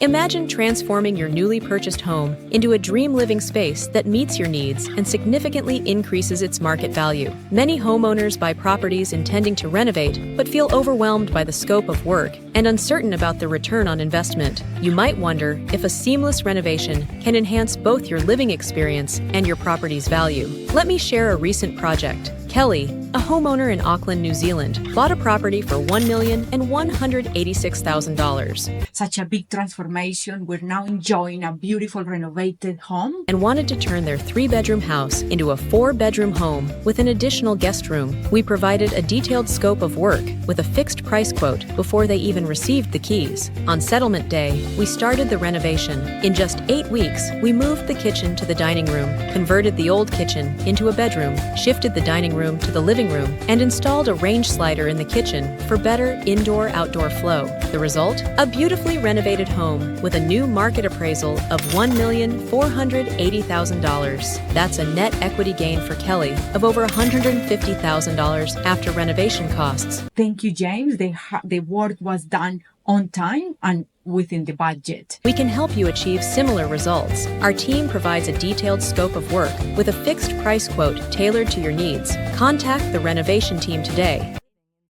Imagine transforming your newly purchased home into a dream living space that meets your needs and significantly increases its market value. Many homeowners buy properties intending to renovate but feel overwhelmed by the scope of work and uncertain about the return on investment. You might wonder if a seamless renovation can enhance both your living experience and your property's value. Let me share a recent project. Kelly, a homeowner in Auckland, New Zealand, bought a property for $1,186,000 Such a big transformation. We're now enjoying a beautiful renovated home. and wanted to turn their 3-bedroom house into a 4-bedroom home with an additional guest room. We provided a detailed scope of work with a fixed price quote before they even received the keys. On settlement day, we started the renovation. In just 8 weeks, we moved the kitchen to the dining room, converted the old kitchen into a bedroom, shifted the dining room to the living room, and installed a range slider in the kitchen for better indoor-outdoor flow. The result? A beautifully renovated home with a new market appraisal of $1,480,000. That's a net equity gain for Kelly of over $150,000 after renovation costs. Thank you, James. The work was done on time and within the budget. We can help you achieve similar results. Our team provides a detailed scope of work with a fixed price quote tailored to your needs. Contact the renovation team today.